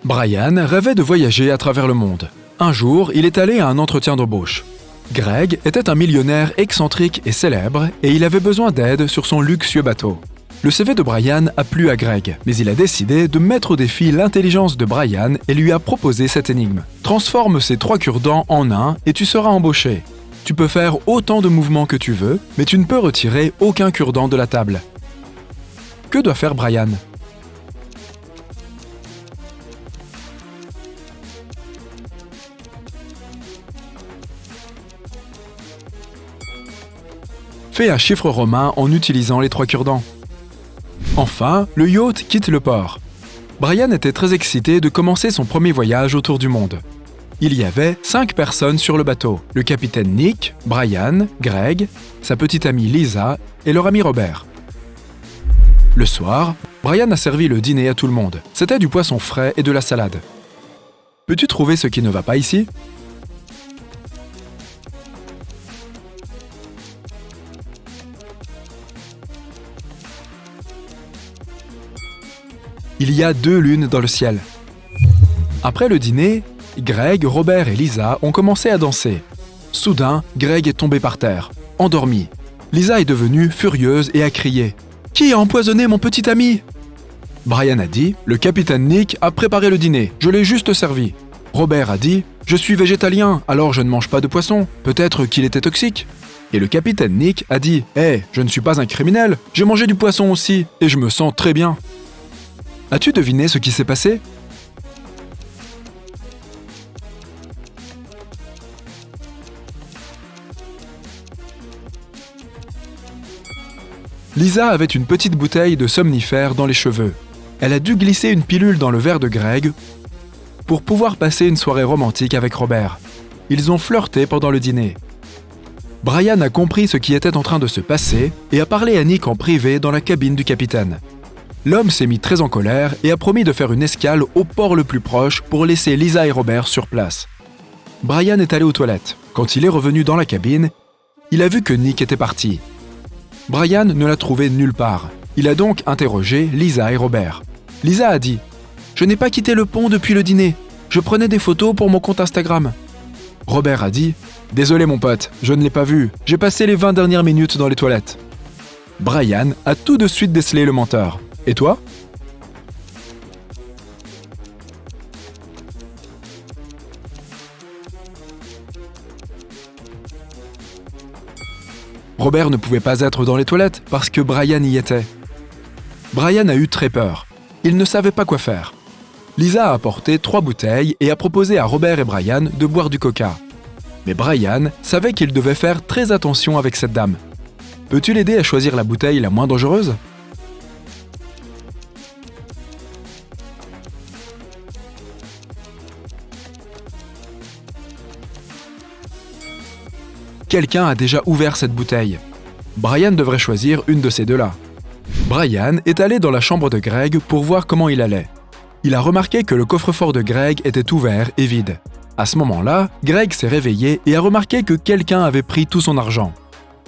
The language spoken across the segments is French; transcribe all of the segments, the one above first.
Brian rêvait de voyager à travers le monde. Un jour, il est allé à un entretien d'embauche. Greg était un millionnaire excentrique et célèbre et il avait besoin d'aide sur son luxueux bateau. Le CV de Brian a plu à Greg, mais il a décidé de mettre au défi l'intelligence de Brian et lui a proposé cette énigme. Transforme ces 3 cure-dents en un et tu seras embauché. Tu peux faire autant de mouvements que tu veux, mais tu ne peux retirer aucun cure-dent de la table. Que doit faire Brian ? Fais un chiffre romain en utilisant les 3 cure-dents. Enfin, le yacht quitte le port. Brian était très excité de commencer son premier voyage autour du monde. Il y avait 5 personnes sur le bateau, le capitaine Nick, Brian, Greg, sa petite amie Lisa et leur ami Robert. Le soir, Brian a servi le dîner à tout le monde. C'était du poisson frais et de la salade. Peux-tu trouver ce qui ne va pas ici ? Il y a 2 lunes dans le ciel. Après le dîner, Greg, Robert et Lisa ont commencé à danser. Soudain, Greg est tombé par terre, endormi. Lisa est devenue furieuse et a crié « Qui a empoisonné mon petit ami ?» Brian a dit « Le capitaine Nick a préparé le dîner, je l'ai juste servi. » Robert a dit « Je suis végétalien, alors je ne mange pas de poisson, peut-être qu'il était toxique. » Et le capitaine Nick a dit « Hé, je ne suis pas un criminel, j'ai mangé du poisson aussi, et je me sens très bien. » As-tu deviné ce qui s'est passé ? Lisa avait une petite bouteille de somnifère dans les cheveux. Elle a dû glisser une pilule dans le verre de Greg pour pouvoir passer une soirée romantique avec Robert. Ils ont flirté pendant le dîner. Brian a compris ce qui était en train de se passer et a parlé à Nick en privé dans la cabine du capitaine. L'homme s'est mis très en colère et a promis de faire une escale au port le plus proche pour laisser Lisa et Robert sur place. Brian est allé aux toilettes. Quand il est revenu dans la cabine, il a vu que Nick était parti. Brian ne l'a trouvé nulle part. Il a donc interrogé Lisa et Robert. Lisa a dit « Je n'ai pas quitté le pont depuis le dîner. Je prenais des photos pour mon compte Instagram. » Robert a dit « Désolé mon pote, je ne l'ai pas vu. J'ai passé les 20 dernières minutes dans les toilettes. » Brian a tout de suite décelé le menteur. Et toi ? Robert ne pouvait pas être dans les toilettes parce que Brian y était. Brian a eu très peur. Il ne savait pas quoi faire. Lisa a apporté 3 bouteilles et a proposé à Robert et Brian de boire du coca. Mais Brian savait qu'il devait faire très attention avec cette dame. Peux-tu l'aider à choisir la bouteille la moins dangereuse ? Quelqu'un a déjà ouvert cette bouteille. Brian devrait choisir une de ces deux-là. Brian est allé dans la chambre de Greg pour voir comment il allait. Il a remarqué que le coffre-fort de Greg était ouvert et vide. À ce moment-là, Greg s'est réveillé et a remarqué que quelqu'un avait pris tout son argent.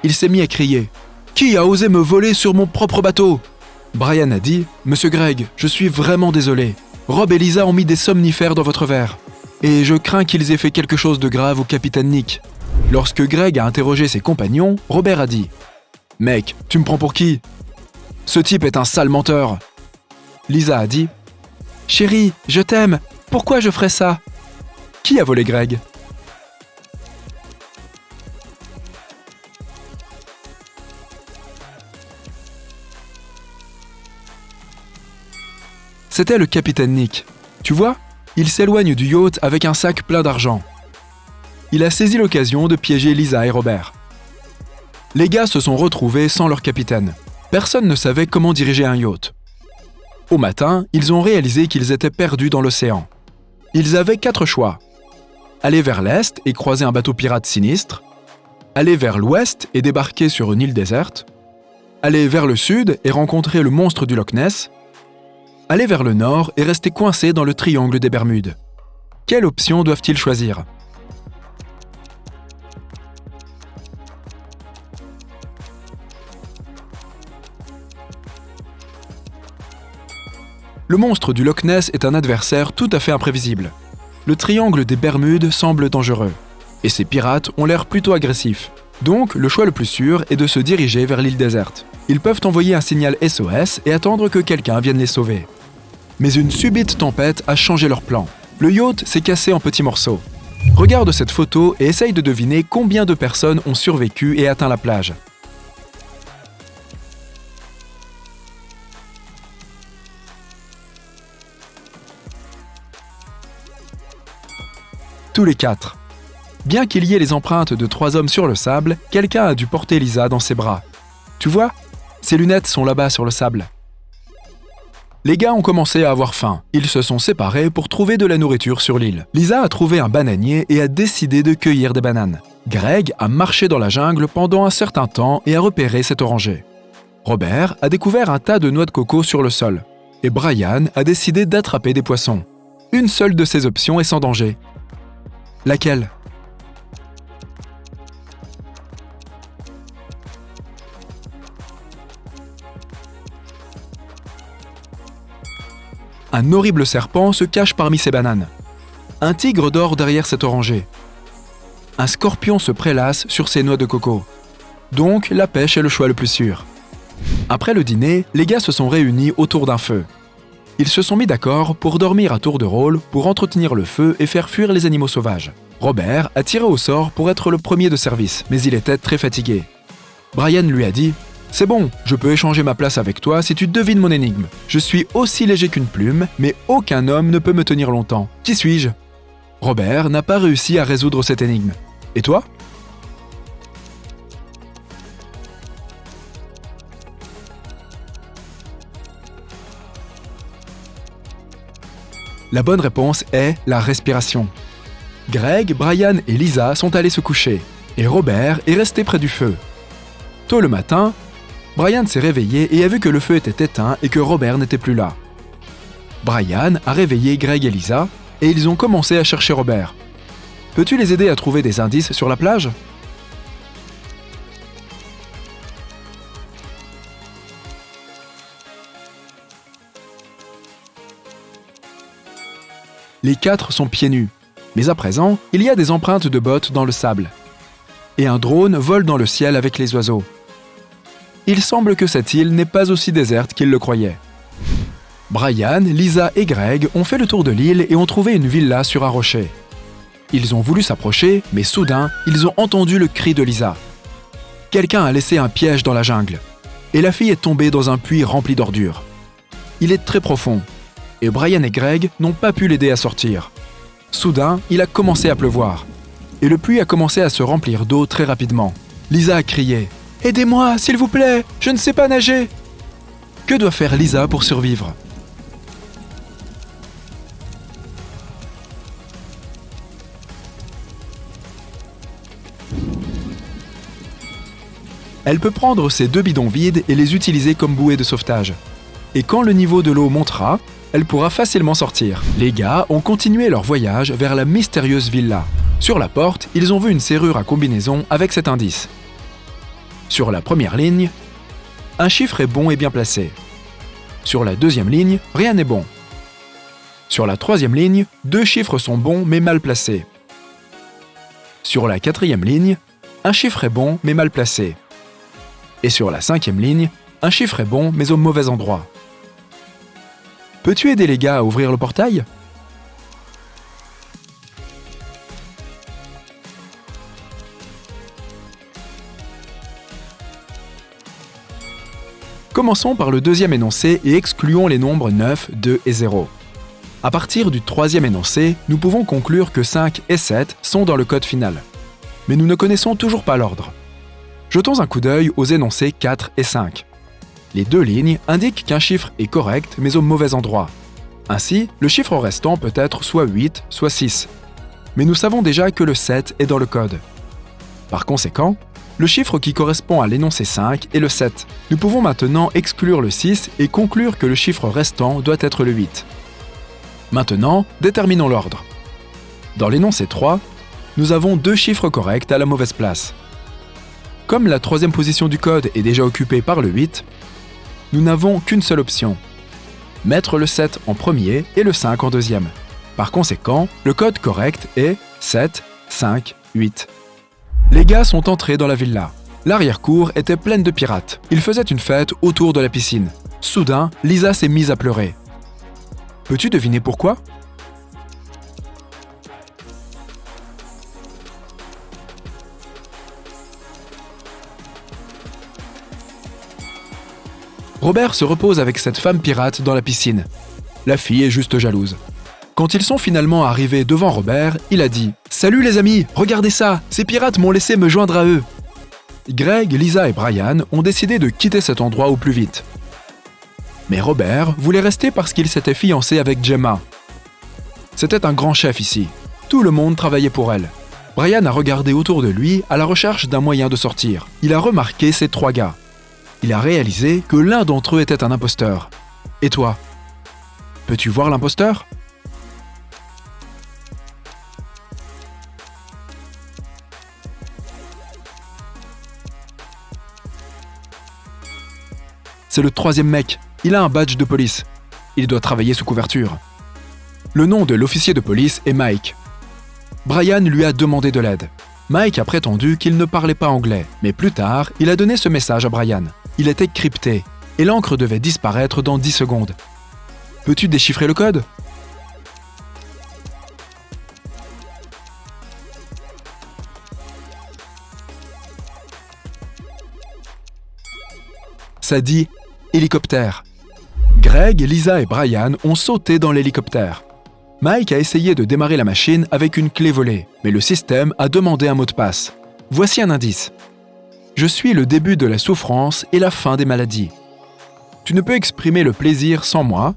Il s'est mis à crier « Qui a osé me voler sur mon propre bateau ?» Brian a dit « Monsieur Greg, je suis vraiment désolé. Rob et Lisa ont mis des somnifères dans votre verre. Et je crains qu'ils aient fait quelque chose de grave au capitaine Nick. » Lorsque Greg a interrogé ses compagnons, Robert a dit « Mec, tu me prends pour qui ? Ce type est un sale menteur. » Lisa a dit « Chérie, je t'aime. Pourquoi je ferais ça ? » Qui a volé Greg ? C'était le capitaine Nick. Tu vois, il s'éloigne du yacht avec un sac plein d'argent. Il a saisi l'occasion de piéger Lisa et Robert. Les gars se sont retrouvés sans leur capitaine. Personne ne savait comment diriger un yacht. Au matin, ils ont réalisé qu'ils étaient perdus dans l'océan. Ils avaient 4 choix. Aller vers l'est et croiser un bateau pirate sinistre. Aller vers l'ouest et débarquer sur une île déserte. Aller vers le sud et rencontrer le monstre du Loch Ness. Aller vers le nord et rester coincés dans le triangle des Bermudes. Quelle option doivent-ils choisir ? Le monstre du Loch Ness est un adversaire tout à fait imprévisible. Le triangle des Bermudes semble dangereux. Et ces pirates ont l'air plutôt agressifs. Donc, le choix le plus sûr est de se diriger vers l'île déserte. Ils peuvent envoyer un signal SOS et attendre que quelqu'un vienne les sauver. Mais une subite tempête a changé leur plan. Le yacht s'est cassé en petits morceaux. Regarde cette photo et essaye de deviner combien de personnes ont survécu et atteint la plage. Tous les 4. Bien qu'il y ait les empreintes de 3 hommes sur le sable, quelqu'un a dû porter Lisa dans ses bras. Tu vois ? Ses lunettes sont là-bas sur le sable. Les gars ont commencé à avoir faim. Ils se sont séparés pour trouver de la nourriture sur l'île. Lisa a trouvé un bananier et a décidé de cueillir des bananes. Greg a marché dans la jungle pendant un certain temps et a repéré cet oranger. Robert a découvert un tas de noix de coco sur le sol. Et Brian a décidé d'attraper des poissons. Une seule de ces options est sans danger. Laquelle ? Un horrible serpent se cache parmi ces bananes. Un tigre dort derrière cet oranger. Un scorpion se prélasse sur ces noix de coco. Donc, la pêche est le choix le plus sûr. Après le dîner, les gars se sont réunis autour d'un feu. Ils se sont mis d'accord pour dormir à tour de rôle, pour entretenir le feu et faire fuir les animaux sauvages. Robert a tiré au sort pour être le premier de service, mais il était très fatigué. Brian lui a dit « C'est bon, je peux échanger ma place avec toi si tu devines mon énigme. Je suis aussi léger qu'une plume, mais aucun homme ne peut me tenir longtemps. Qui suis-je » Robert n'a pas réussi à résoudre cette énigme. Et toi ? La bonne réponse est la respiration. Greg, Brian et Lisa sont allés se coucher, et Robert est resté près du feu. Tôt le matin, Brian s'est réveillé et a vu que le feu était éteint et que Robert n'était plus là. Brian a réveillé Greg et Lisa, et ils ont commencé à chercher Robert. Peux-tu les aider à trouver des indices sur la plage ? Les 4 sont pieds nus, mais à présent, il y a des empreintes de bottes dans le sable. Et un drone vole dans le ciel avec les oiseaux. Il semble que cette île n'est pas aussi déserte qu'ils le croyaient. Brian, Lisa et Greg ont fait le tour de l'île et ont trouvé une villa sur un rocher. Ils ont voulu s'approcher, mais soudain, ils ont entendu le cri de Lisa. Quelqu'un a laissé un piège dans la jungle, et la fille est tombée dans un puits rempli d'ordures. Il est très profond, et Brian et Greg n'ont pas pu l'aider à sortir. Soudain, il a commencé à pleuvoir, et le puits a commencé à se remplir d'eau très rapidement. Lisa a crié « Aidez-moi, s'il vous plaît, je ne sais pas nager !» Que doit faire Lisa pour survivre ? Elle peut prendre ses 2 bidons vides et les utiliser comme bouée de sauvetage. Et quand le niveau de l'eau montera, elle pourra facilement sortir. Les gars ont continué leur voyage vers la mystérieuse villa. Sur la porte, ils ont vu une serrure à combinaison avec cet indice. Sur la première ligne, un chiffre est bon et bien placé. Sur la deuxième ligne, rien n'est bon. Sur la troisième ligne, 2 chiffres sont bons mais mal placés. Sur la quatrième ligne, un chiffre est bon mais mal placé. Et sur la 5e ligne, un chiffre est bon mais au mauvais endroit. Peux-tu aider les gars à ouvrir le portail ? Commençons par le 2e énoncé et excluons les nombres 9, 2 et 0. À partir du 3e énoncé, nous pouvons conclure que 5 et 7 sont dans le code final. Mais nous ne connaissons toujours pas l'ordre. Jetons un coup d'œil aux énoncés 4 et 5. Les 2 lignes indiquent qu'un chiffre est correct mais au mauvais endroit. Ainsi, le chiffre restant peut être soit 8, soit 6. Mais nous savons déjà que le 7 est dans le code. Par conséquent, le chiffre qui correspond à l'énoncé 5 est le 7. Nous pouvons maintenant exclure le 6 et conclure que le chiffre restant doit être le 8. Maintenant, déterminons l'ordre. Dans l'énoncé 3, nous avons 2 chiffres corrects à la mauvaise place. Comme la 3e position du code est déjà occupée par le 8, nous n'avons qu'une seule option. mettre le 7 en premier et le 5 en deuxième. Par conséquent, le code correct est 7, 5, 8. Les gars sont entrés dans la villa. L'arrière-cour était pleine de pirates. Ils faisaient une fête autour de la piscine. Soudain, Lisa s'est mise à pleurer. Peux-tu deviner pourquoi ? Robert se repose avec cette femme pirate dans la piscine. La fille est juste jalouse. Quand ils sont finalement arrivés devant Robert, il a dit « Salut les amis, regardez ça, ces pirates m'ont laissé me joindre à eux !» Greg, Lisa et Brian ont décidé de quitter cet endroit au plus vite. Mais Robert voulait rester parce qu'il s'était fiancé avec Gemma. C'était un grand chef ici. Tout le monde travaillait pour elle. Brian a regardé autour de lui à la recherche d'un moyen de sortir. Il a remarqué ces 3 gars. Il a réalisé que l'un d'entre eux était un imposteur. Et toi ? Peux-tu voir l'imposteur ? C'est le 3e mec. Il a un badge de police. Il doit travailler sous couverture. Le nom de l'officier de police est Mike. Brian lui a demandé de l'aide. Mike a prétendu qu'il ne parlait pas anglais, mais plus tard, il a donné ce message à Brian. Il était crypté, et l'encre devait disparaître dans 10 secondes. Peux-tu déchiffrer le code ? Ça dit « hélicoptère ». Greg, Lisa et Brian ont sauté dans l'hélicoptère. Mike a essayé de démarrer la machine avec une clé volée, mais le système a demandé un mot de passe. Voici un indice. Je suis le début de la souffrance et la fin des maladies. Tu ne peux exprimer le plaisir sans moi,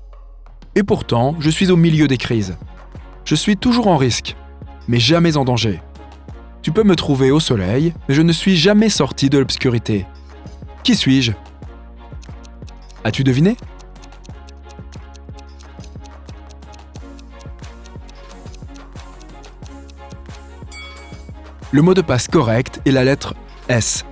et pourtant, je suis au milieu des crises. Je suis toujours en risque, mais jamais en danger. Tu peux me trouver au soleil, mais je ne suis jamais sorti de l'obscurité. Qui suis-je ? As-tu deviné ? Le mot de passe correct est la lettre S.